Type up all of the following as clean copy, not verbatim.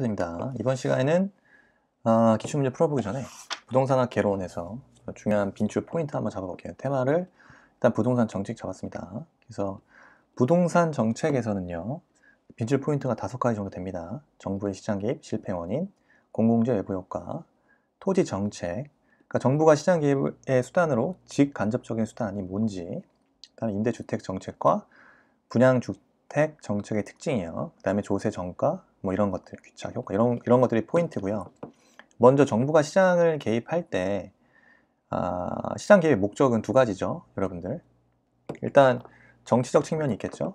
수고하셨습니다. 이번 시간에는 기출문제 풀어보기 전에 부동산학 개론에서 중요한 빈출 포인트 한번 잡아볼게요. 테마를 일단 부동산 정책 잡았습니다. 그래서 부동산 정책에서는요, 빈출 포인트가 5가지 정도 됩니다. 정부의 시장 개입 실패 원인, 공공재 외부 효과, 토지 정책, 그러니까 정부가 시장 개입의 수단으로 직간접적인 수단이 뭔지, 그다음에 임대주택 정책과 분양주택 정책의 특징이에요. 그 다음에 조세 정가, 뭐 이런 것들, 귀착 효과, 이런 것들이 포인트고요. 먼저 정부가 시장을 개입할 때 시장 개입의 목적은 2가지죠, 여러분들. 일단 정치적 측면이 있겠죠.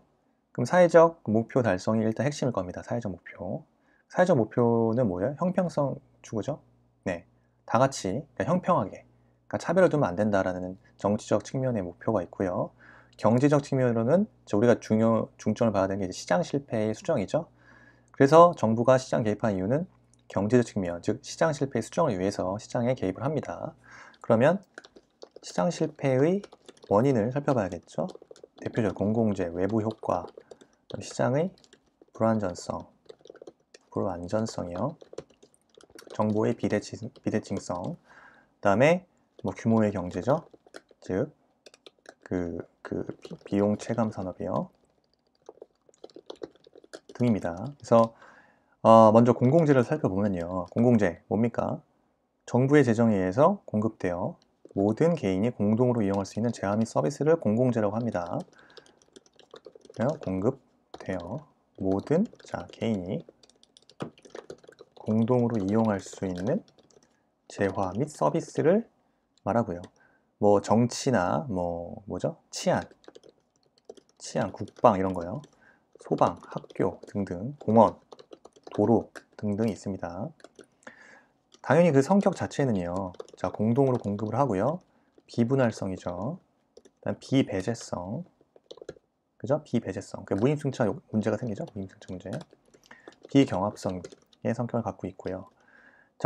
그럼 사회적 목표 달성이 일단 핵심일 겁니다. 사회적 목표. 사회적 목표는 뭐예요? 형평성 추구죠. 네, 다 같이 그러니까 형평하게, 그러니까 차별을 두면 안 된다라는 정치적 측면의 목표가 있고요. 경제적 측면으로는 우리가 중점을 봐야 되는 게 시장 실패의 수정이죠. 그래서 정부가 시장 개입한 이유는 경제적 측면, 즉 시장 실패의 수정을 위해서 시장에 개입을 합니다. 그러면 시장 실패의 원인을 살펴봐야겠죠. 대표적 공공재, 외부 효과, 시장의 불안전성이요. 정보의 비대칭성, 그 다음에 뭐 규모의 경제죠. 즉 비용 체감 산업이요. 등입니다. 그래서 먼저 공공재를 살펴보면요. 공공재 뭡니까? 정부의 재정에 의해서 공급되어 모든 개인이 공동으로 이용할 수 있는 재화 및 서비스를 공공재라고 합니다. 공급되어 모든 개인이 공동으로 이용할 수 있는 재화 및 서비스를 말하고요. 뭐 정치나 치안, 국방 이런 거요. 소방, 학교 등등, 공원, 도로 등등이 있습니다. 당연히 그 성격 자체는요, 공동으로 공급을 하고요. 비분할성이죠. 그다음 비배제성, 그죠? 비배제성. 그러니까 무임승차 문제가 생기죠. 무임승차 문제. 비경합성의 성격을 갖고 있고요.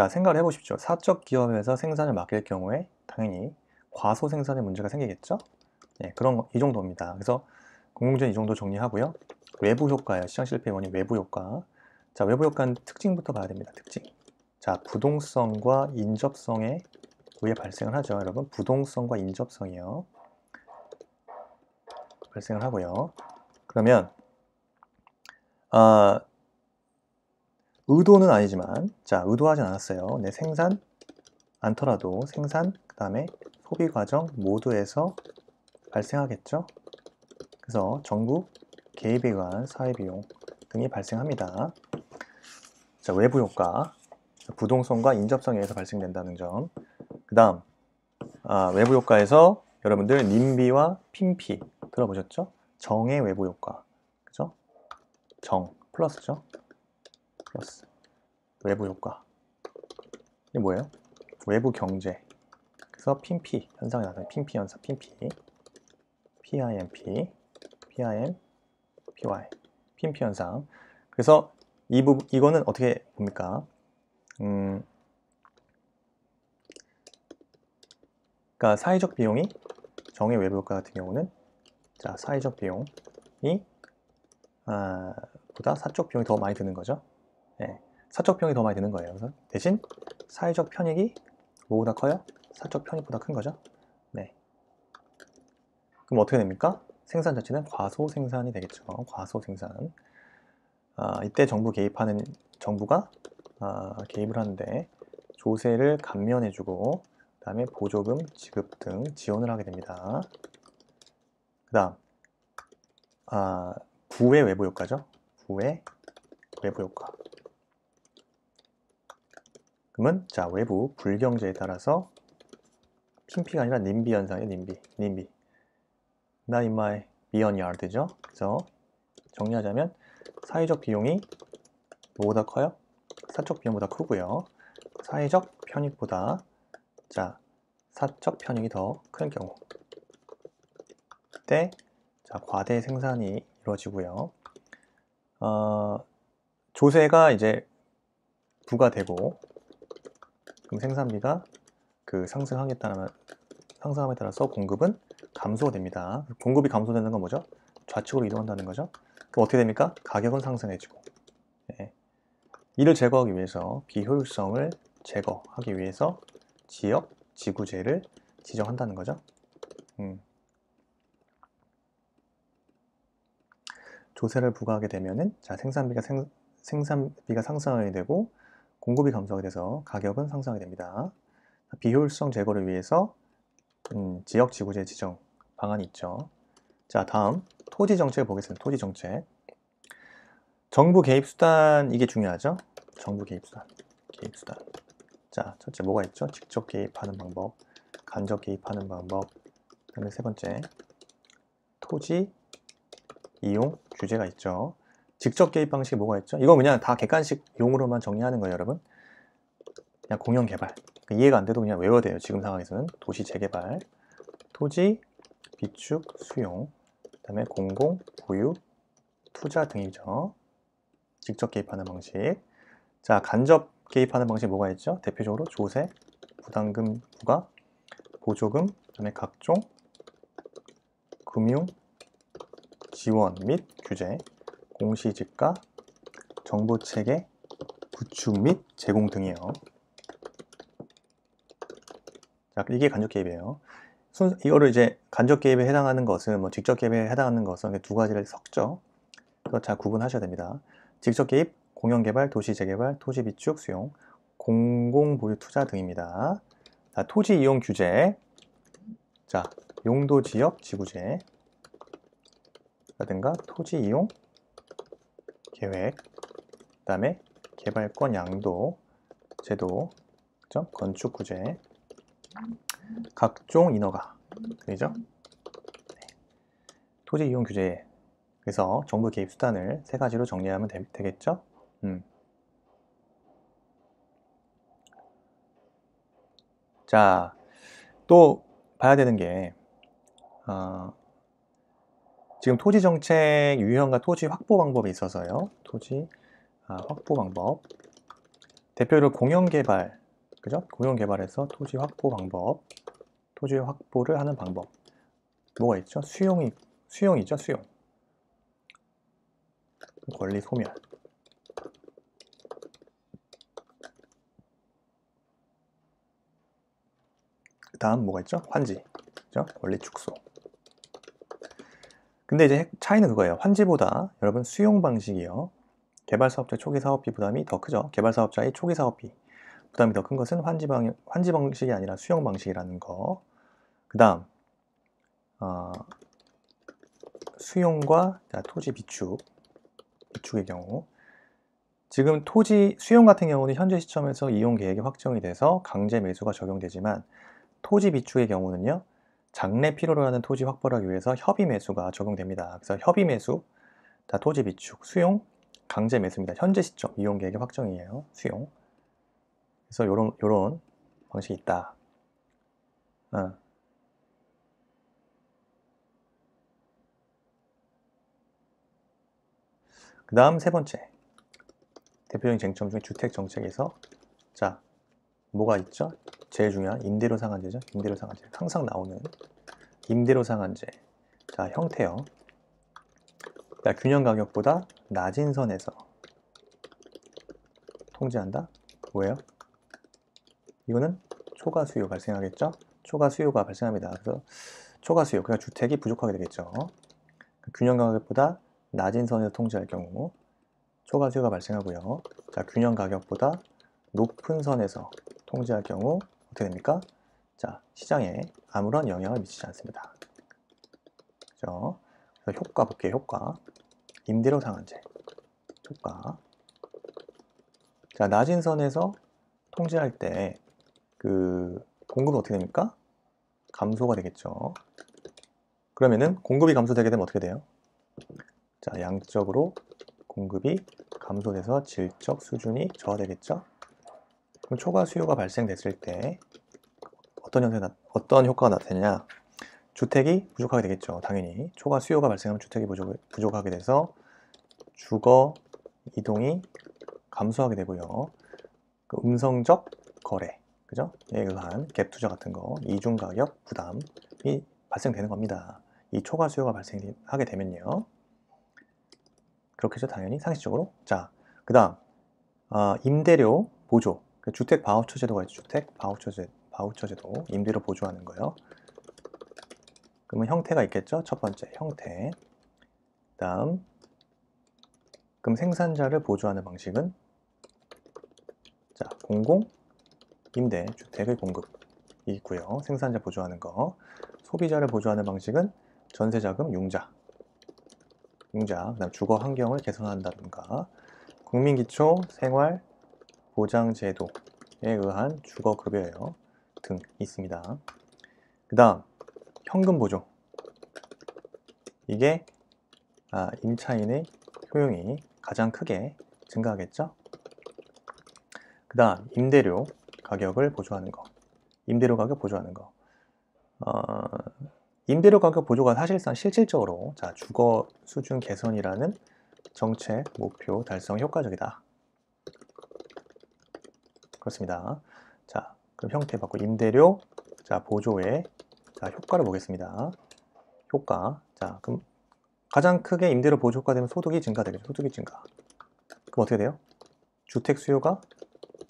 생각을 해보십시오. 사적 기업에서 생산을 맡길 경우에 당연히 과소 생산의 문제가 생기겠죠. 네, 이 정도입니다. 그래서 공공재는 이 정도 정리하고요. 외부 효과예요. 시장 실패 원인 외부 효과. 외부 효과는 특징부터 봐야 됩니다. 특징. 부동성과 인접성에 의해 발생을 하죠. 여러분, 부동성과 인접성이요. 발생을 하고요. 그러면 의도는 아니지만, 의도하진 않았어요. 네, 생산 않더라도 생산, 그 다음에 소비 과정 모두에서 발생하겠죠. 그래서 정부 개입에 의한 사회비용 등이 발생합니다. 외부 효과, 부동성과 인접성에 의해서 발생된다는 점. 그 다음 외부 효과에서 여러분들 님비와 핀피 들어보셨죠? 정의 외부 효과, 그죠? 정 플러스죠? 플러스 외부 효과. 이게 뭐예요? 외부 경제. 그래서 핀피 현상이 나타나요. 핀피 현상, 핀피, PIMP, PIMPY, 핀피 현상. 그래서 이거는 어떻게 봅니까? 그러니까 사회적 비용이 정의 외부 효과 같은 경우는 사회적 비용이 보다 사적 비용이 더 많이 드는 거죠. 네, 사적 비용이 더 많이 드는 거예요. 그래서 대신 사회적 편익이 뭐보다 커요? 사적 편익보다 큰 거죠. 네. 그럼 어떻게 됩니까? 생산 자체는 과소 생산이 되겠죠. 과소 생산. 이때 정부가 개입을 하는데 조세를 감면해주고 그 다음에 보조금 지급 등 지원을 하게 됩니다. 그 다음 부의 외부 효과죠. 부의 외부 효과. 그러면 외부 불경제에 따라서 핀피가 아니라 님비 현상이에요. 님비. Not in my beyond yard죠. 그래서 정리하자면 사회적 비용이 뭐보다 커요? 사적 비용보다 크고요. 사회적 편익보다 사적 편익이 더 큰 경우 그때 과대 생산이 이루어지고요. 조세가 이제 부과되고 그럼 생산비가 상승함에 따라서 공급은 감소됩니다. 공급이 감소되는 건 뭐죠? 좌측으로 이동한다는 거죠. 그럼 어떻게 됩니까? 가격은 상승해지고. 네. 이를 제거하기 위해서 비효율성을 제거하기 위해서 지역, 지구제를 지정한다는 거죠. 조세를 부과하게 되면은 자, 생산비가 상승하게 되고 공급이 감소하게 돼서 가격은 상승하게 됩니다. 비효율성 제거를 위해서 지역 지구제 지정 방안이 있죠. 자, 다음 토지 정책을 보겠습니다. 토지 정책. 정부 개입 수단, 이게 중요하죠. 정부 개입 수단. 자, 첫째 뭐가 있죠? 직접 개입하는 방법, 간접 개입하는 방법. 그다음에 세 번째 토지 이용 규제가 있죠. 직접 개입 방식이 뭐가 있죠? 이거 그냥 다 객관식 용어로만 정리하는 거예요, 여러분. 그냥 공영 개발. 이해가 안 돼도 그냥 외워야 돼요. 지금 상황에서는 도시 재개발, 토지 비축 수용, 그다음에 공공 보유 투자 등이죠. 직접 개입하는 방식. 자, 간접 개입하는 방식 뭐가 있죠? 대표적으로 조세, 부담금 부과, 보조금, 그다음에 각종 금융 지원 및 규제, 공시지가, 정보체계 구축 및 제공 등이에요. 자, 이게 간접 개입이에요. 이거를 이제 간접 개입에 해당하는 것은 뭐 직접 개입에 해당하는 것은 두 가지를 섞죠. 그래서 잘 구분하셔야 됩니다. 직접 개입, 공영 개발, 도시 재개발, 토지 비축 수용, 공공 보유 투자 등입니다. 자, 토지 이용 규제. 자, 용도 지역 지구제 라든가 토지 이용 계획, 그다음에 개발권 양도 제도, 그죠? 건축 구제, 각종 인허가, 그죠? 네. 토지 이용 규제. 그래서 정부 개입 수단을 세 가지로 정리하면 되겠죠? 자, 또 봐야 되는 게 지금 토지 정책 유형과 토지 확보 방법이 있어서요. 토지 확보 방법. 대표로 공영 개발, 그죠? 공영 개발에서 토지 확보 방법, 토지 확보를 하는 방법. 뭐가 있죠? 수용이죠, 수용. 권리 소멸. 그 다음 뭐가 있죠? 환지. 그죠? 권리 축소. 근데 이제 차이는 그거예요. 환지보다 여러분 수용 방식이요. 개발사업자 초기 사업비 부담이 더 크죠. 개발사업자의 초기 사업비 부담이 더 큰 것은 환지 방식이 아니라 수용 방식이라는 거. 그 다음 수용과 토지 비축의 경우, 지금 토지 수용 같은 경우는 현재 시점에서 이용 계획이 확정이 돼서 강제 매수가 적용되지만 토지 비축의 경우는요, 장래 필요로 하는 토지 확보를 하기 위해서 협의 매수가 적용됩니다. 그래서 협의 매수, 토지 비축, 수용, 강제 매수입니다. 현재 시점 이용 계획의 확정이에요. 수용. 그래서 요런 방식이 있다. 그 다음 세 번째, 대표적인 쟁점 중에 주택 정책에서 자, 뭐가 있죠? 제일 중요한 임대료 상한제죠. 임대료 상한제. 항상 나오는 임대료 상한제. 자, 형태요. 자, 균형 가격보다 낮은 선에서 통제한다. 뭐예요? 이거는 초과 수요 발생하겠죠? 초과 수요가 발생합니다. 그래서 초과 수요, 그러니까 주택이 부족하게 되겠죠. 균형 가격보다 낮은 선에서 통제할 경우 초과 수요가 발생하고요. 자, 균형 가격보다 높은 선에서 통제할 경우 어떻게 됩니까? 자, 시장에 아무런 영향을 미치지 않습니다. 그죠? 그래서 효과 볼게요. 효과. 임대료 상한제. 효과. 자, 낮은 선에서 통제할 때 그 공급은 어떻게 됩니까? 감소가 되겠죠. 그러면은 공급이 감소되게 되면 어떻게 돼요? 자, 양적으로 공급이 감소돼서 질적 수준이 저하되겠죠. 그럼 초과 수요가 발생됐을 때 어떤 효과가 나타나냐? 주택이 부족하게 되겠죠. 당연히 초과 수요가 발생하면 주택이 부족하게 돼서 주거 이동이 감소하게 되고요. 그 음성적 거래, 그죠? 에 의한 갭 투자 같은 거, 이중 가격 부담이 발생되는 겁니다. 이 초과 수요가 발생하게 되면요. 그렇겠죠, 당연히 상식적으로. 자, 그 다음 임대료 보조, 주택 바우처 제도가 있죠. 주택 바우처 제도, 임대료 보조하는 거요. 그러면 형태가 있겠죠. 첫 번째 형태. 그럼 생산자를 보조하는 방식은 공공 임대 주택의 공급이 있고요. 생산자 보조하는 거. 소비자를 보조하는 방식은 전세자금 융자. 그다음 주거 환경을 개선한다든가 국민기초 생활 보장 제도에 의한 주거 급여요 등 있습니다. 그 다음 현금 보조. 이게 임차인의 효용이 가장 크게 증가하겠죠. 그 다음 임대료 가격을 보조하는 거. 임대료 가격 보조하는 거. 임대료 가격 보조가 사실상 실질적으로 주거 수준 개선이라는 정책 목표 달성 효과적이다. 그렇습니다. 그럼 형태 받고 임대료 보조의 효과를 보겠습니다. 효과. 그럼 가장 크게 임대료 보조 효과 되면 소득이 증가되겠죠. 소득이 증가. 그럼 어떻게 돼요? 주택 수요가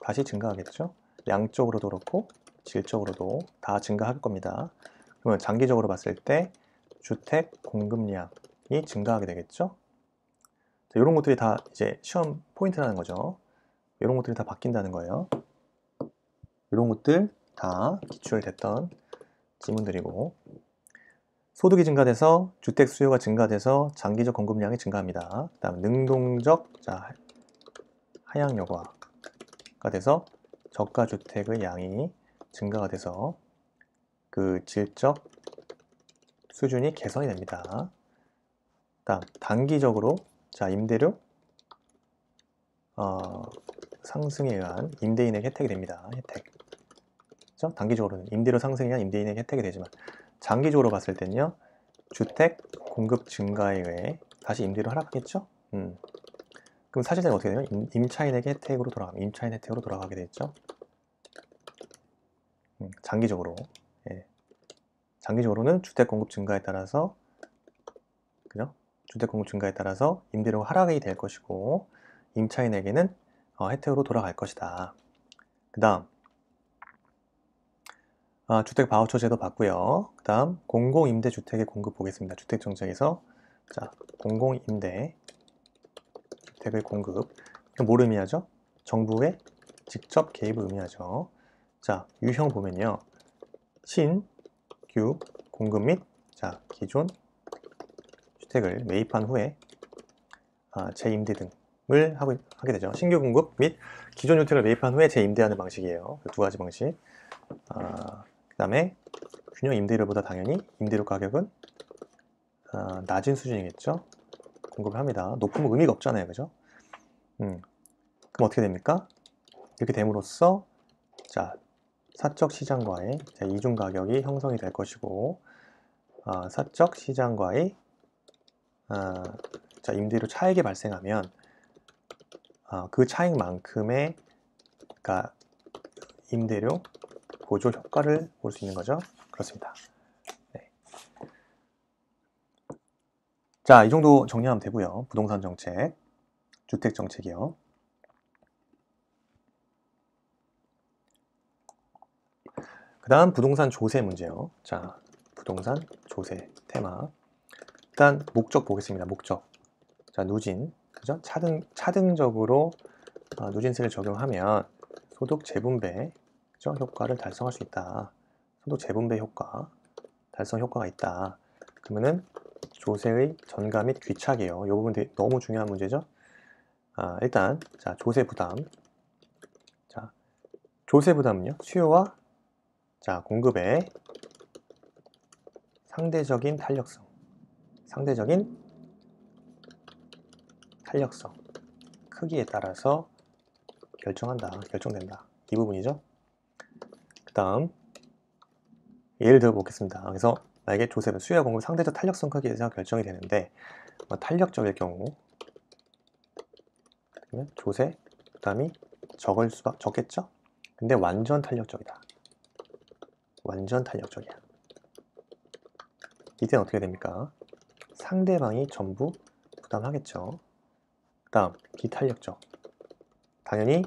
다시 증가하겠죠. 양적으로도 그렇고 질적으로도 다 증가할 겁니다. 그러면 장기적으로 봤을 때 주택 공급량이 증가하게 되겠죠. 이런 것들이 다 이제 시험 포인트라는 거죠. 이런 것들이 다 바뀐다는 거예요. 이런 것들 다 기출됐던 지문들이고, 소득이 증가돼서 주택 수요가 증가돼서 장기적 공급량이 증가합니다. 그 다음 능동적 하향 여과가 돼서 저가 주택의 양이 증가가 돼서 그 질적 수준이 개선이 됩니다. 다음 단기적으로 임대료 상승에 의한 임대인에게 혜택이 됩니다. 혜택. 그렇죠? 단기적으로는 임대료 상승에 의한 임대인에게 혜택이 되지만 장기적으로 봤을 때는요, 주택 공급 증가에 의해 다시 임대료 하락하겠죠? 그럼 사실상 어떻게 되냐면 임차인에게 혜택으로 돌아가면 임차인 혜택으로 돌아가게 되겠죠? 장기적으로. 예. 장기적으로는 주택 공급 증가에 따라서, 그죠? 주택 공급 증가에 따라서 임대료가 하락이 될 것이고 임차인에게는 혜택으로 돌아갈 것이다. 그 다음 주택 바우처 제도 봤고요. 그 다음 공공임대주택의 공급 보겠습니다. 주택정책에서 공공임대 주택의 공급, 이건 뭘 의미하죠? 정부의 직접 개입을 의미하죠. 유형 보면요, 신규 공급 및 기존 주택을 매입한 후에 재임대 등을 하게 되죠. 신규 공급 및 기존 주택을 매입한 후에 재임대하는 방식이에요. 두 가지 방식. 그 다음에 균형 임대료보다 당연히 임대료 가격은 낮은 수준이겠죠. 공급을 합니다. 높으면 의미가 없잖아요, 그죠? 그럼 어떻게 됩니까? 이렇게 됨으로써 사적 시장과의 이중 가격이 형성이 될 것이고, 사적 시장과의 임대료 차익이 발생하면 그 차익만큼의 임대료 보조 효과를 볼 수 있는 거죠. 그렇습니다. 네. 이 정도 정리하면 되고요. 부동산 정책, 주택 정책이요. 그 다음 부동산 조세 문제요. 부동산 조세 테마. 일단 목적 보겠습니다. 목적. 누진, 그죠? 차등적으로 누진세를 적용하면 소득 재분배, 그죠? 효과를 달성할 수 있다. 소득 재분배 효과, 달성 효과가 있다. 그러면은 조세의 전가 및 귀착이에요. 이 부분 너무 중요한 문제죠. 일단 조세 부담. 조세 부담은요, 수요와 공급의 상대적인 탄력성, 크기에 따라서 결정된다. 이 부분이죠. 그 다음 예를 들어 보겠습니다. 그래서 만약에 조세는 수요와 공급 상대적 탄력성 크기에서 결정이 되는데, 탄력적일 경우 그러면 조세 부담이 적겠죠? 근데 완전 탄력적이다. 완전 탄력적이야. 이때는 어떻게 됩니까? 상대방이 전부 부담하겠죠. 그 다음 비탄력적. 당연히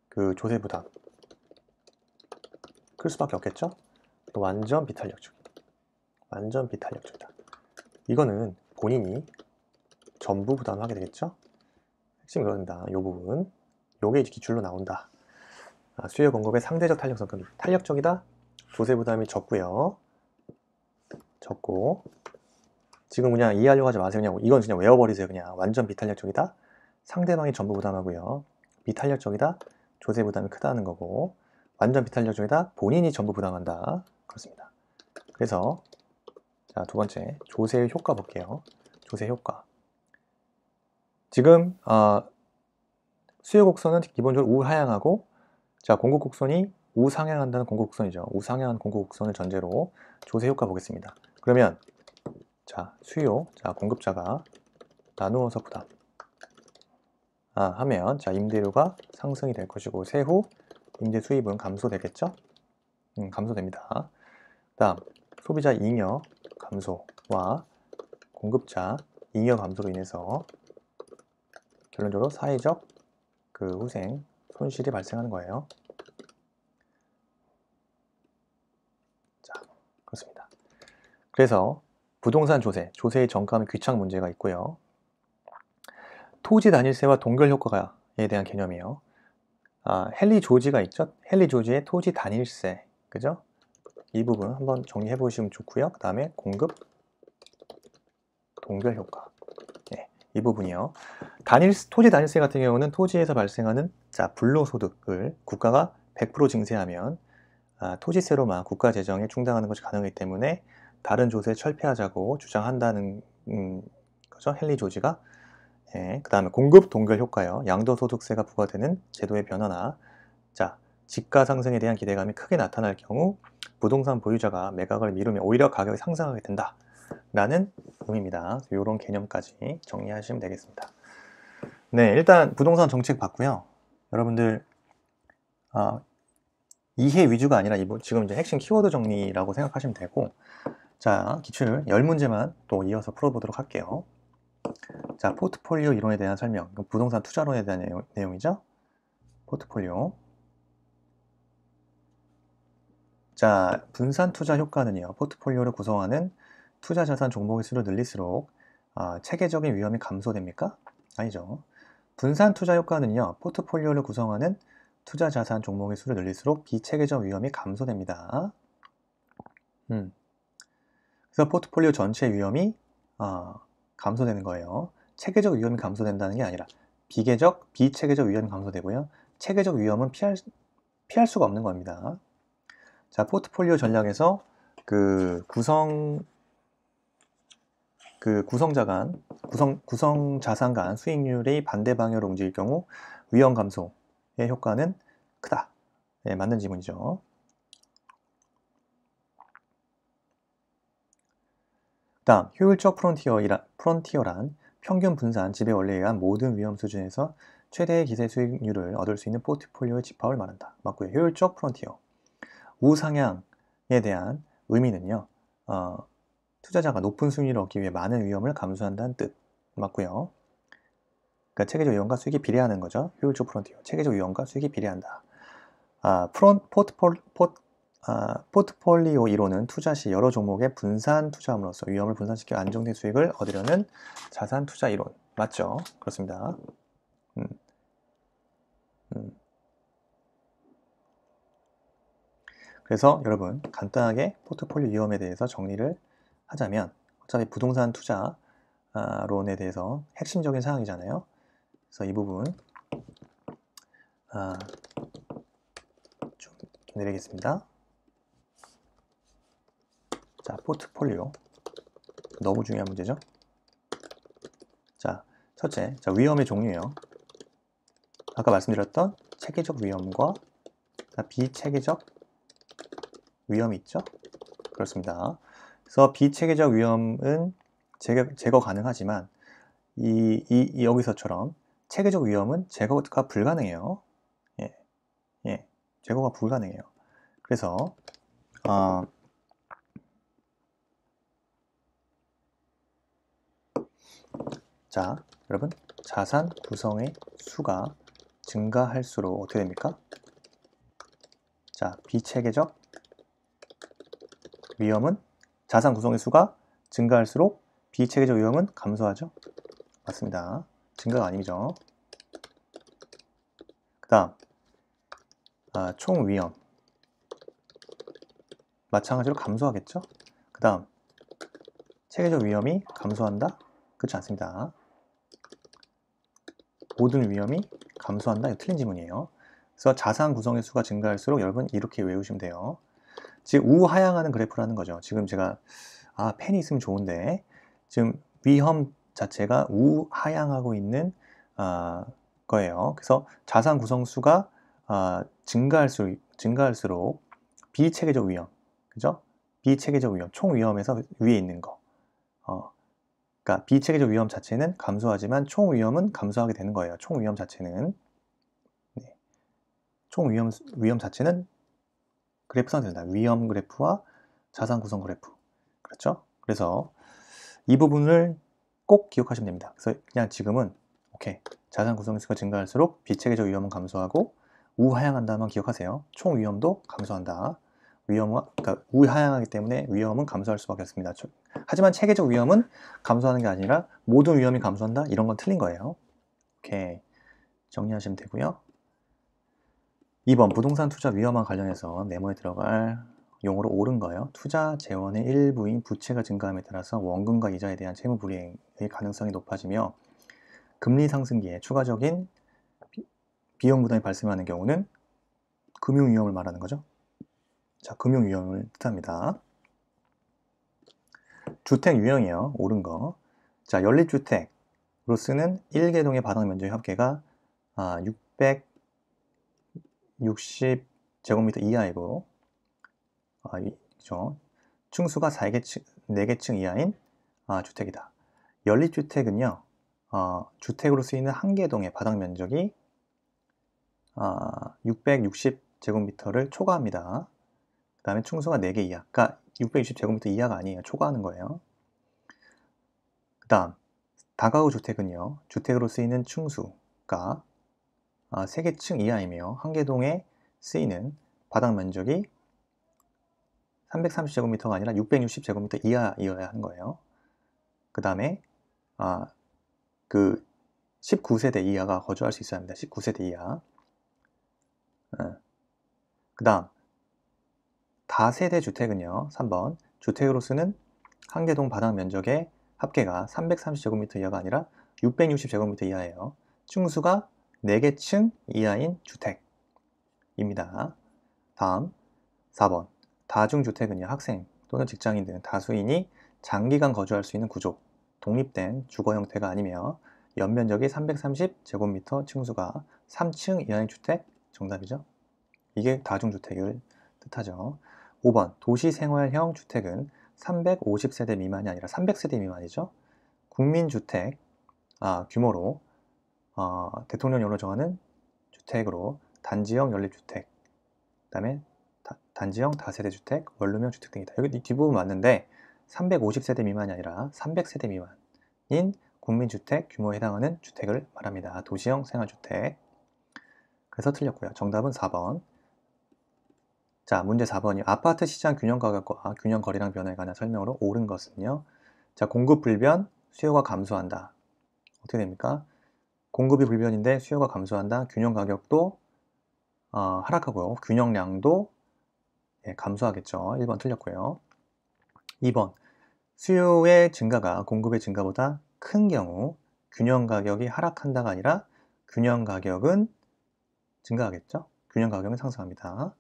그 조세 부담 클 수밖에 없겠죠? 완전 비탄력적이다. 완전 비탄력적이다. 이거는 본인이 전부 부담하게 되겠죠? 핵심이 그런다. 이 부분. 요게 이제 기출로 나온다. 수요 공급의 상대적 탄력성. 탄력적이다. 조세 부담이 적고요. 적고. 지금 그냥 이해하려고 하지 마세요. 그냥 이건 그냥 외워버리세요. 그냥 완전 비탄력적이다. 상대방이 전부 부담하고요. 비탄력적이다. 조세 부담이 크다는 거고. 완전 비탄력적이다. 본인이 전부 부담한다. 그렇습니다. 그래서 자, 두 번째 조세의 효과 볼게요. 조세 효과. 지금 수요 곡선은 기본적으로 우하향하고, 자, 공급 곡선이 우상향한다는 공급 곡선이죠. 우상향한 공급 곡선을 전제로 조세 효과 보겠습니다. 그러면 자, 수요, 자, 공급자가 나누어서 부담 하면, 자, 임대료가 상승이 될 것이고 세후 임대 수입은 감소되겠죠? 감소됩니다. 다음 소비자 잉여 감소와 공급자 잉여 감소로 인해서 결론적으로 사회적 그 후생 손실이 발생하는 거예요. 자, 그렇습니다. 그래서 부동산 조세의 정가하면 귀착 문제가 있고요. 토지 단일세와 동결 효과에 대한 개념이에요. 헨리 조지가 있죠. 헨리 조지의 토지 단일세, 그죠? 이 부분 한번 정리해 보시면 좋고요. 그 다음에 공급 동결 효과, 네, 이 부분이요. 토지 단일세 같은 경우는 토지에서 발생하는 불로소득을 국가가 100% 증세하면 토지세로만 국가 재정에 충당하는 것이 가능하기 때문에 다른 조세 철폐하자고 주장한다는 거죠. 헨리 조지가. 그 다음에 공급 동결 효과요. 양도소득세가 부과되는 제도의 변화나 집가 상승에 대한 기대감이 크게 나타날 경우 부동산 보유자가 매각을 미루면 오히려 가격이 상승하게 된다 라는 의미입니다. 이런 개념까지 정리하시면 되겠습니다. 네, 일단 부동산 정책 봤고요. 여러분들 이해 위주가 아니라 지금 이제 핵심 키워드 정리라고 생각하시면 되고, 자, 기출 10문제만 또 이어서 풀어보도록 할게요. 자, 포트폴리오 이론에 대한 설명, 부동산 투자론에 대한 내용이죠. 포트폴리오. 자, 분산 투자 효과는요, 포트폴리오를 구성하는 투자 자산 종목의 수를 늘릴수록 체계적인 위험이 감소됩니까? 아니죠. 분산 투자 효과는요, 포트폴리오를 구성하는 투자 자산 종목의 수를 늘릴수록 비체계적 위험이 감소됩니다. 그래서 포트폴리오 전체 위험이 감소되는 거예요. 체계적 위험이 감소된다는 게 아니라 비체계적 위험이 감소되고요. 체계적 위험은 피할 수가 없는 겁니다. 자, 포트폴리오 전략에서 구성 자산 간 수익률의 반대 방향으로 움직일 경우 위험 감소의 효과는 크다. 네, 맞는 지문이죠. 다음, 효율적 프론티어란 평균 분산 지배 원리에 의한 모든 위험 수준에서 최대의 기세 수익률을 얻을 수 있는 포트폴리오의 집합을 말한다. 맞고요. 효율적 프론티어. 우상향에 대한 의미는요, 투자자가 높은 수익률을 얻기 위해 많은 위험을 감수한다는 뜻. 맞고요. 그러니까 체계적 위험과 수익이 비례하는 거죠. 효율적 프론티어. 체계적 위험과 수익이 비례한다. 포트폴리오 이론은 투자 시 여러 종목의 분산 투자함으로써 위험을 분산시켜 안정된 수익을 얻으려는 자산 투자 이론. 맞죠? 그렇습니다. 그래서 여러분 간단하게 포트폴리오 위험에 대해서 정리를 하자면, 어차피 부동산 투자론에 대해서 핵심적인 사항이잖아요. 그래서 이 부분 좀 내리겠습니다. 자, 포트폴리오 너무 중요한 문제죠. 자, 첫째, 위험의 종류예요. 아까 말씀드렸던 체계적 위험과 비체계적 위험이 있죠. 그렇습니다. 그래서 비체계적 위험은 제거 가능하지만 여기서처럼 체계적 위험은 제거가 불가능해요. 예, 제거가 불가능해요. 그래서 자, 여러분, 자산 구성의 수가 증가할수록 어떻게 됩니까? 자, 비체계적 위험은 자산 구성의 수가 증가할수록 비체계적 위험은 감소하죠? 맞습니다. 증가가 아니죠. 그 다음 총 위험 마찬가지로 감소하겠죠? 그 다음 체계적 위험이 감소한다? 그렇지 않습니다. 모든 위험이 감소한다? 이거 틀린 지문이에요. 그래서 자산 구성의 수가 증가할수록 여러분 이렇게 외우시면 돼요. 지금 우하향하는 그래프라는 거죠. 지금 제가 펜이 있으면 좋은데 지금 위험 자체가 우하향하고 있는 거예요. 그래서 자산 구성 수가 증가할수록 비체계적 위험, 그죠? 비체계적 위험, 총 위험에서 위에 있는 거. 그러니까 비체계적 위험 자체는 감소하지만 총 위험은 감소하게 되는 거예요. 총 위험 자체는 총 위험 자체는 그래프상 된다. 위험 그래프와 자산 구성 그래프. 그렇죠? 그래서 이 부분을 꼭 기억하시면 됩니다. 그래서 그냥 지금은 오케이. 자산 구성 수가 증가할수록 비체계적 위험은 감소하고 우하향한다만 기억하세요. 총 위험도 감소한다. 그러니까 우하향하기 때문에 위험은 감소할 수밖에 없습니다. 하지만 체계적 위험은 감소하는 게 아니라 모든 위험이 감소한다? 이런 건 틀린 거예요. 오케이. 정리하시면 되고요. 2번 부동산 투자 위험과 관련해서 메모에 들어갈 용어로 옳은 거예요. 투자 재원의 일부인 부채가 증가함에 따라서 원금과 이자에 대한 채무 불이행의 가능성이 높아지며 금리 상승기에 추가적인 비용 부담이 발생하는 경우는 금융 위험을 말하는 거죠. 자, 금융 위험을 뜻합니다. 주택 유형이요. 옳은 거. 자, 연립주택으로 쓰는 1개동의 바닥 면적의 합계가 660제곱미터 이하이고 그죠? 층수가 4개층 이하인 주택이다. 연립주택은요. 주택으로 쓰이는 한 개동의 바닥 면적이 660제곱미터를 초과합니다. 그 다음에 층수가 4개 이하. 그러니까 660제곱미터 이하가 아니에요. 초과하는 거예요. 그 다음 다가구 주택은요. 주택으로 쓰이는 층수가 3개 층 이하이며 한 개동에 쓰이는 바닥 면적이 330제곱미터가 아니라 660제곱미터 이하이어야 하는 거예요. 그 다음에 그 19세대 이하가 거주할 수 있어야 합니다. 19세대 이하. 그 다음 다세대 주택은요. 3번 주택으로 쓰는 한 개동 바닥 면적의 합계가 330제곱미터 이하가 아니라 660제곱미터 이하예요. 층수가 4개 층 이하인 주택입니다. 다음 4번 다중주택은요. 학생 또는 직장인 등 다수인이 장기간 거주할 수 있는 구조, 독립된 주거 형태가 아니며 연면적이 330제곱미터, 층수가 3층 이하인 주택. 정답이죠. 이게 다중주택을 뜻하죠. 5번 도시생활형 주택은 350세대 미만이 아니라 300세대 미만이죠. 국민주택 규모로 대통령령으로 정하는 주택으로 단지형 연립주택, 그 다음에 단지형 다세대 주택, 원룸형 주택 등이다. 여기 뒷부분 맞는데 350세대 미만이 아니라 300세대 미만인 국민주택 규모에 해당하는 주택을 말합니다. 도시형 생활주택. 그래서 틀렸고요. 정답은 4번. 자, 문제 4번이 아파트 시장 균형 가격과 균형 거래량 변화에 관한 설명으로 옳은 것은요. 자, 공급 불변, 수요가 감소한다. 어떻게 됩니까? 공급이 불변인데 수요가 감소한다. 균형 가격도 하락하고요. 균형량도 감소하겠죠. 1번 틀렸고요. 2번 수요의 증가가 공급의 증가보다 큰 경우 균형 가격이 하락한다가 아니라 균형 가격은 증가하겠죠. 균형 가격은 상승합니다.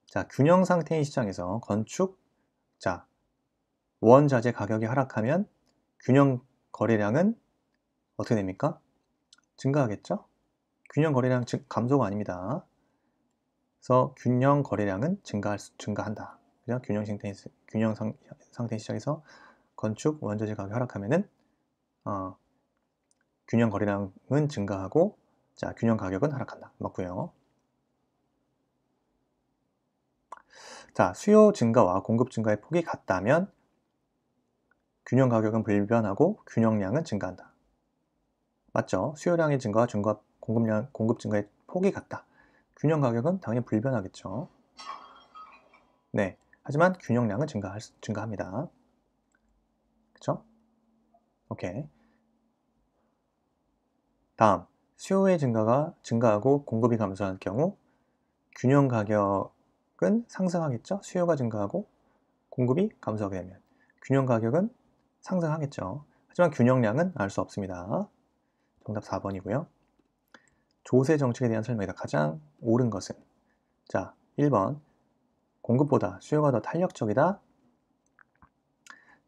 자, 균형 상태인 시장에서 건축, 원자재 가격이 하락하면 균형 거래량은 어떻게 됩니까? 증가하겠죠? 균형 거래량 감소가 아닙니다. 그래서 균형 거래량은 증가한다. 그죠? 균형 상태 시장에서 건축 원자재 가격이 하락하면은 균형 거래량은 증가하고 균형 가격은 하락한다. 맞고요. 자, 수요 증가와 공급 증가의 폭이 같다면 균형 가격은 불변하고 균형량은 증가한다. 맞죠? 수요량의 증가와 공급 증가의 폭이 같다. 균형 가격은 당연히 불변하겠죠. 네. 하지만 균형량은 증가합니다. 그쵸? 오케이. 다음, 수요의 증가하고 공급이 감소할 경우 균형 가격은 상승하겠죠? 수요가 증가하고 공급이 감소하게 되면 균형 가격은 상승하겠죠. 하지만 균형량은 알 수 없습니다. 정답 4번이고요. 조세 정책에 대한 설명이다. 가장 옳은 것은 자, 1번 공급보다 수요가 더 탄력적이다.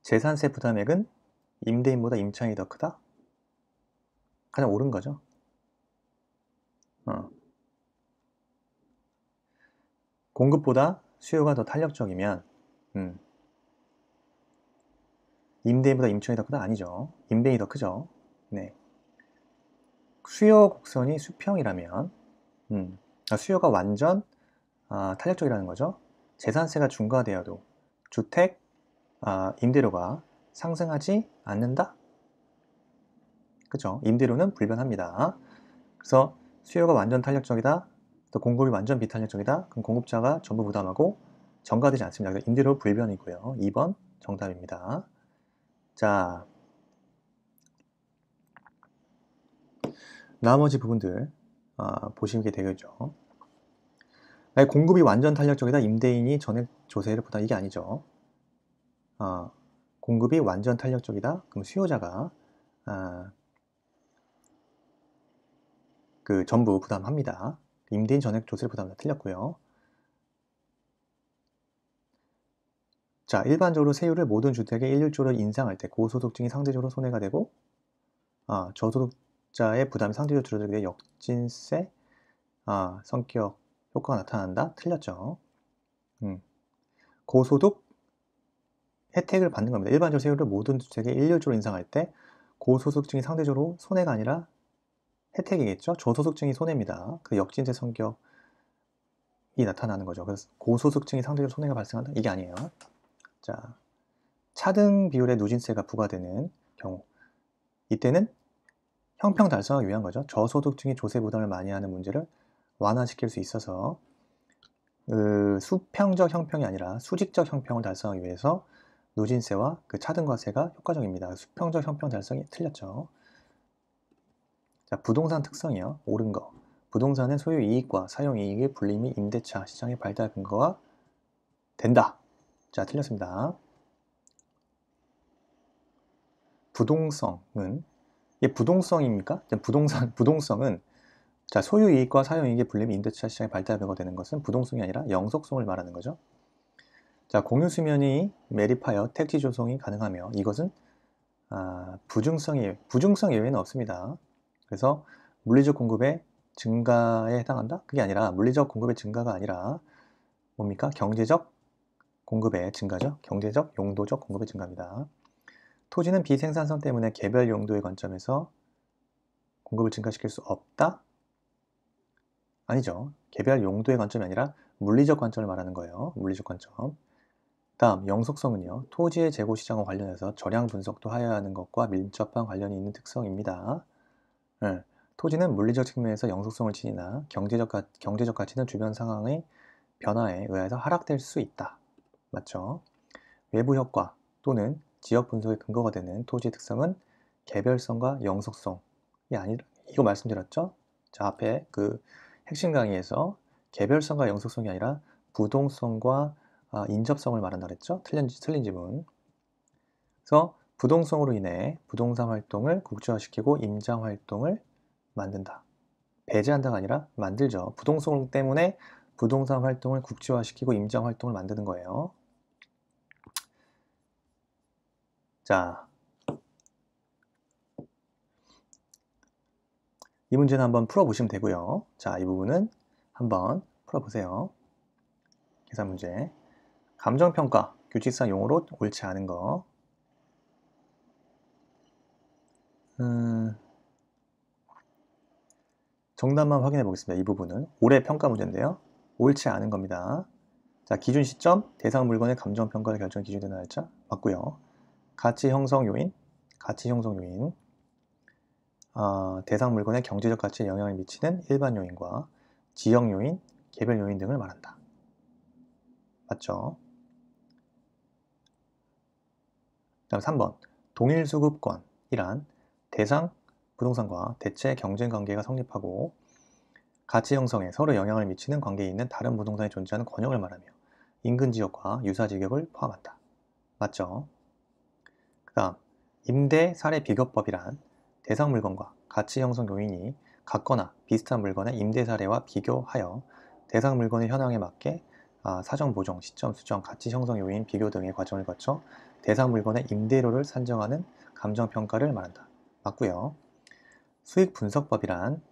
재산세 부담액은 임대인보다 임차인이 더 크다. 가장 옳은 거죠. 공급보다 수요가 더 탄력적이면 임대인보다 임차인이 더 크다? 아니죠. 임대인이 더 크죠. 네. 수요 곡선이 수평이라면 수요가 완전 탄력적이라는 거죠. 재산세가 중과되어도 주택 임대료가 상승하지 않는다? 그죠? 임대료는 불변합니다. 그래서 수요가 완전 탄력적이다, 또 공급이 완전 비탄력적이다, 그럼 공급자가 전부 부담하고 전가되지 않습니다. 그래서 임대료 불변이고요. 2번 정답입니다. 자, 나머지 부분들 보시게 되겠죠. 공급이 완전 탄력적이다, 임대인이 전액 조세를 부담, 이게 아니죠. 공급이 완전 탄력적이다, 그럼 수요자가 그 전부 부담합니다. 임대인 전액 조세를 부담합니다. 틀렸고요. 자, 일반적으로 세율을 모든 주택의 1~1조를 인상할 때 고소득층이 상대적으로 손해가 되고 저소득자의 부담이 상대적으로 줄어들게 돼 역진세 성격 효과가 나타난다. 틀렸죠. 고소득 혜택을 받는 겁니다. 일반적으로 세율을 모든 주택의 1~1조로 인상할 때 고소득층이 상대적으로 손해가 아니라 혜택이겠죠. 저소득층이 손해입니다. 그 역진세 성격이 나타나는 거죠. 그래서 고소득층이 상대적으로 손해가 발생한다? 이게 아니에요. 자, 차등 비율의 누진세가 부과되는 경우, 이때는 형평 달성을 위한 거죠. 저소득층이 조세 부담을 많이 하는 문제를 완화시킬 수 있어서 수평적 형평이 아니라 수직적 형평을 달성하기 위해서 누진세와 그 차등과세가 효과적입니다. 수평적 형평 달성이 틀렸죠. 자, 부동산 특성이요. 옳은 거. 부동산은 소유 이익과 사용 이익의 불림이 임대차 시장의 발달 근거가 된다. 자, 틀렸습니다. 부동성은 이게 부동성입니까? 부동성은 자, 소유 이익과 사용 이익의 불림이 임대차 시장의 발달 근거가 되는 것은 부동성이 아니라 영속성을 말하는 거죠. 자, 공유 수면이 매립하여 택지 조성이 가능하며 이것은 부중성 예외는 없습니다. 그래서 물리적 공급의 증가에 해당한다? 그게 아니라 물리적 공급의 증가가 아니라 뭡니까? 경제적 공급의 증가죠. 경제적 용도적 공급의 증가입니다. 토지는 비생산성 때문에 개별 용도의 관점에서 공급을 증가시킬 수 없다? 아니죠. 개별 용도의 관점이 아니라 물리적 관점을 말하는 거예요. 물리적 관점. 다음, 영속성은요. 토지의 재고 시장과 관련해서 절약 분석도 하여야 하는 것과 밀접한 관련이 있는 특성입니다. 토지는 물리적 측면에서 영속성을 지니나 경제적 가치는 주변 상황의 변화에 의해서 하락될 수 있다. 맞죠? 외부 효과 또는 지역 분석의 근거가 되는 토지의 특성은 개별성과 영속성이 아니라, 이거 말씀드렸죠? 자, 앞에 그 핵심 강의에서 개별성과 영속성이 아니라 부동성과 인접성을 말한다 그랬죠? 틀린 지문. 그래서 부동성으로 인해 부동산 활동을 국제화시키고 임장 활동을 만든다. 배제한다가 아니라 만들죠. 부동성 때문에 부동산 활동을 국제화시키고 임장 활동을 만드는 거예요. 자, 이 문제는 한번 풀어보시면 되고요. 자, 이 부분은 한번 풀어보세요. 계산 문제. 감정평가, 규칙상 용어로 옳지 않은 거. 정답만 확인해 보겠습니다. 이 부분은 올해 평가 문제인데요. 옳지 않은 겁니다. 자, 기준 시점, 대상 물건의 감정평가를 결정 기준되는 날짜 맞고요. 가치 형성 요인, 대상 물건의 경제적 가치에 영향을 미치는 일반 요인과 지역 요인, 개별 요인 등을 말한다. 맞죠? 다음 3번. 동일 수급권이란 대상 부동산과 대체 경쟁 관계가 성립하고 가치 형성에 서로 영향을 미치는 관계에 있는 다른 부동산이 존재하는 권역을 말하며 인근 지역과 유사 지역을 포함한다. 맞죠? 그 다음, 임대 사례 비교법이란 대상 물건과 가치 형성 요인이 같거나 비슷한 물건의 임대 사례와 비교하여 대상 물건의 현황에 맞게 사정 보정, 시점 수정, 가치 형성 요인 비교 등의 과정을 거쳐 대상 물건의 임대료를 산정하는 감정평가를 말한다. 맞고요. 수익 분석법이란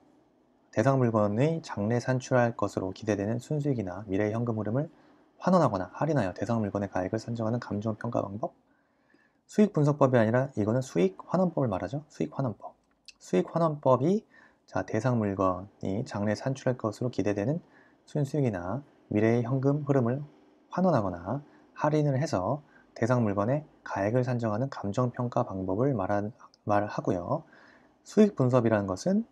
대상 물건의 장래 산출할 것으로 기대되는 순수익이나 미래의 현금 흐름을 환원하거나 할인하여 대상 물건의 가액을 산정하는 감정평가 방법. 수익 분석법이 아니라 이거는 수익 환원법을 말하죠. 수익 환원법. 수익 환원법이 대상 물건이 장래 산출할 것으로 기대되는 순수익이나 미래의 현금 흐름을 환원하거나 할인을 해서 대상 물건의 가액을 산정하는 감정평가 방법을 말하고요. 수익 분석이라는 것은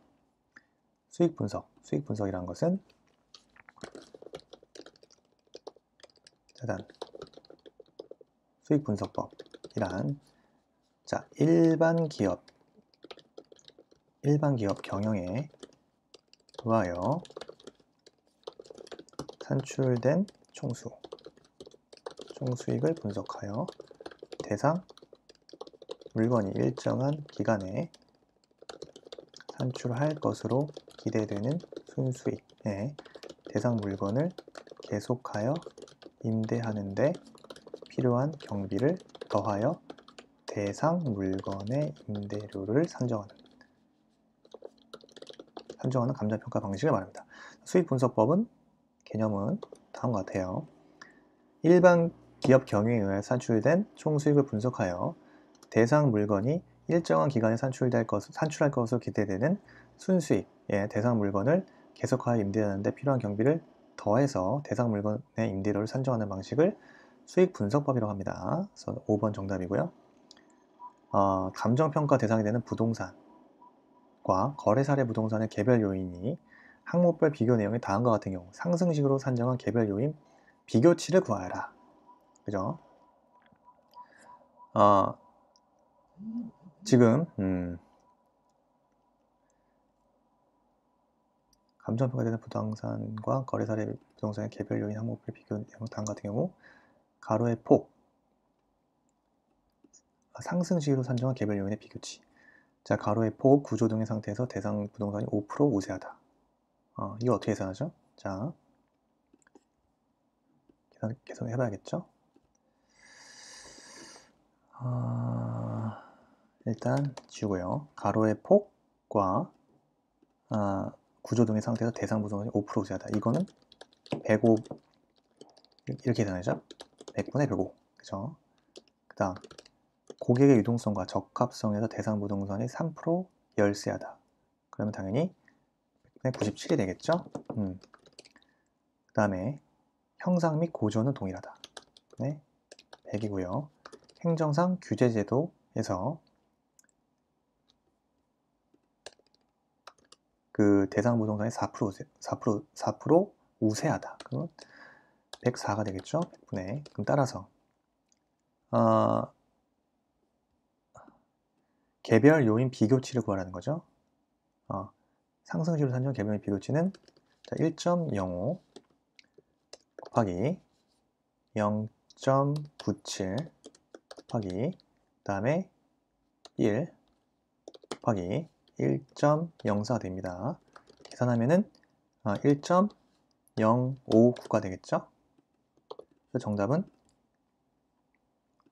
수익분석이라는 것은 짜잔. 수익 분석법이란 일반 기업 경영에 의하여 산출된 총수익을 분석하여 대상 물건이 일정한 기간에 산출할 것으로 기대되는 순수익에 대상 물건을 계속하여 임대하는 데 필요한 경비를 더하여 대상 물건의 임대료를 산정하는 감정평가 방식을 말합니다. 수익 분석법은 개념은 다음과 같아요. 일반 기업 경영에 의해 산출된 총수익을 분석하여 대상 물건이 일정한 기간에 산출할 것으로 기대되는 순수익의 대상 물건을 계속하여 임대하는 데 필요한 경비를 더해서 대상 물건의 임대료를 산정하는 방식을 수익 분석법이라고 합니다. 그래서 5번 정답이고요. 감정평가 대상이 되는 부동산과 거래 사례 부동산의 개별 요인이 항목별 비교 내용이 다음과 같은 경우 상승식으로 산정한 개별 요인 비교치를 구하여라. 그죠? 지금 감정평가 되는 부동산과 거래 사례 부동산의 개별 요인 항목별 비교 내용 다음 같은 경우 가로의 폭 상승식으로 산정한 개별 요인의 비교치. 가로의 폭 구조 등의 상태에서 대상 부동산이 5% 우세하다. 이거 어떻게 계산하죠? 계산을 해봐야겠죠? 일단 지우고요. 가로의 폭과 구조 등의 상태에서 대상 부동산이 5% 우세하다. 이거는 105 이렇게 계산하죠? 100분의 105. 그죠? 그 다음 고객의 유동성과 적합성에서 대상 부동산이 3% 열세하다. 그러면 당연히 97이 되겠죠? 그 다음에 형상 및 고조는 동일하다. 네, 100이고요. 행정상 규제제도에서 그 대상 부동산이 4% 우세하다. 그러면 104가 되겠죠? 100분의. 그럼 따라서 개별 요인 비교치를 구하라는 거죠. 상승식으로 산정 개별 요인 비교치는 1.05 곱하기 0.97 곱하기 그 다음에 1 곱하기 1.04 됩니다. 계산하면은 1.059가 되겠죠? 그래서 정답은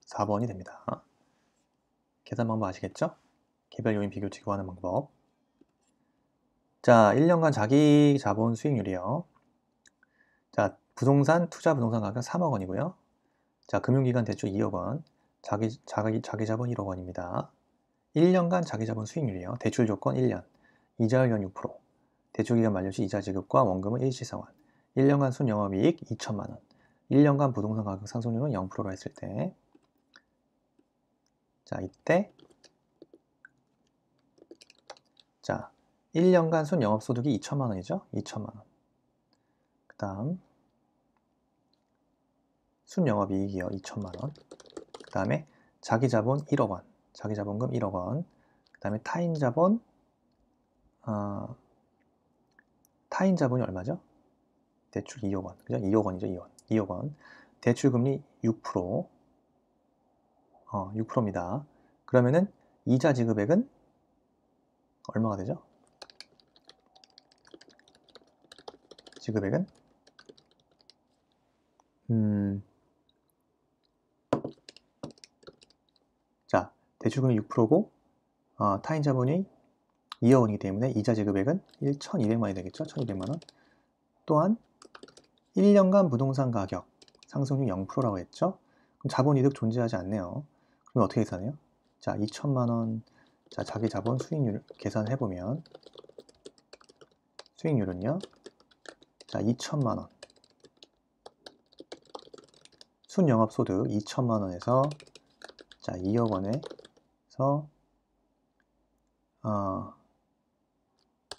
4번이 됩니다. 계산 방법 아시겠죠? 개별 요인 비교치 구하는 방법. 1년간 자기 자본 수익률이요. 투자 부동산 가격 3억 원이고요. 금융기관 대출 2억 원, 자기 자본 1억 원입니다. 1년간 자기 자본 수익률이요. 대출 조건 1년, 이자율 연 6%, 대출기간 만료 시 이자 지급과 원금은 일시상환, 1년간 순영업이익 2천만 원, 1년간 부동산 가격 상승률은 0%로 했을 때, 이때 자, 1년간 순영업소득이 2천만 원이죠? 2천만 원. 그 다음 순영업이익이요. 2천만 원. 그 다음에 자기자본 1억 원. 자기자본금 1억 원. 그 다음에 타인자본이 얼마죠? 대출 2억 원. 그죠? 2억 원이죠. 2억 원. 대출금리 6%. 6%입니다. 그러면은 이자 지급액은 얼마가 되죠? 지급액은 자, 대출금리 6%고 타인 자본이 2억 원이기 때문에 이자 지급액은 1,200만 원이 되겠죠? 1,200만 원. 또한 1년간 부동산 가격 상승률 0%라고 했죠? 그럼 자본이득 존재하지 않네요. 그럼 어떻게 계산해요? 자, 2천만 원. 자, 자기 자본 수익률 계산해 보면 수익률은요. 자, 2천만 원. 순영업소득 2천만 원에서 자, 2억 원에서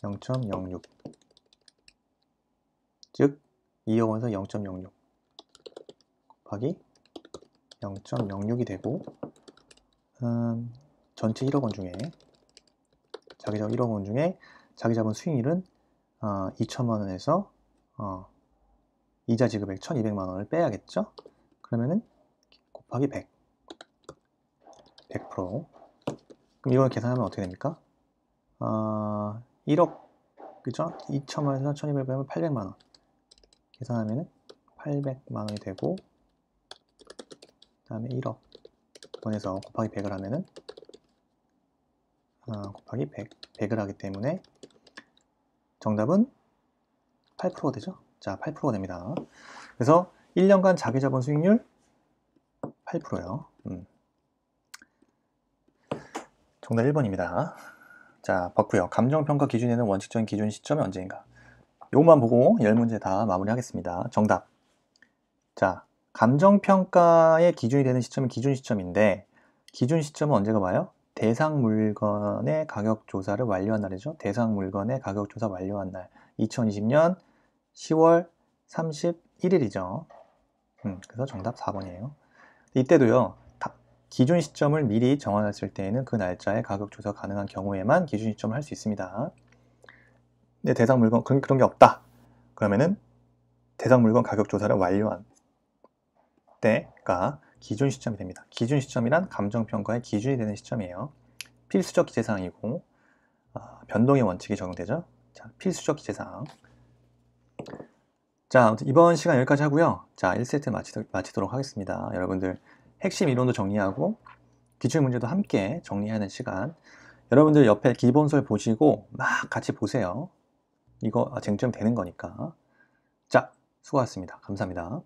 0.06 즉 2억 원에서 0.06 곱하기 0.06이 되고 전체 1억 원 중에 자기자본 1억 원 중에 자기자본 수익률은 2천만 원에서 이자 지급액 1,200만 원을 빼야겠죠? 그러면은 곱하기 100 100%. 그럼 이걸 계산하면 어떻게 됩니까? 1억 그죠? 2천만 원에서 1,200 빼면 800만 원. 계산하면은 800만 원이 되고 그 다음에 1억 원에서 곱하기 100을 하면은 곱하기 100을 하기 때문에 정답은 8%가 되죠? 자, 8%가 됩니다. 그래서 1년간 자기자본 수익률 8%요. 정답 1번입니다. 자, 봤고요. 감정평가 기준에는 원칙적인 기준 시점이 언제인가? 요것만 보고 10문제 다 마무리하겠습니다. 정답. 자, 감정평가의 기준이 되는 시점은 기준 시점인데 기준 시점은 언제가 와요? 대상 물건의 가격 조사를 완료한 날이죠. 대상 물건의 가격 조사 완료한 날 2020년 10월 31일이죠. 그래서 정답 4번이에요. 이때도요. 기준 시점을 미리 정하였을 때에는 그 날짜에 가격 조사 가능한 경우에만 기준 시점을 할 수 있습니다. 근데 대상 물건 그런 게 없다. 그러면은 대상 물건 가격 조사를 완료한 때가 기준 시점이 됩니다. 기준 시점이란 감정평가의 기준이 되는 시점이에요. 필수적 기재사항이고 변동의 원칙이 적용되죠. 자, 필수적 기재사항. 자, 아무튼 이번 시간 여기까지 하고요. 자, 1세트 마치도록 하겠습니다. 여러분들 핵심 이론도 정리하고 기출문제도 함께 정리하는 시간. 여러분들 옆에 기본설 보시고 막 같이 보세요. 이거 쟁점 되는 거니까. 자, 수고하셨습니다. 감사합니다.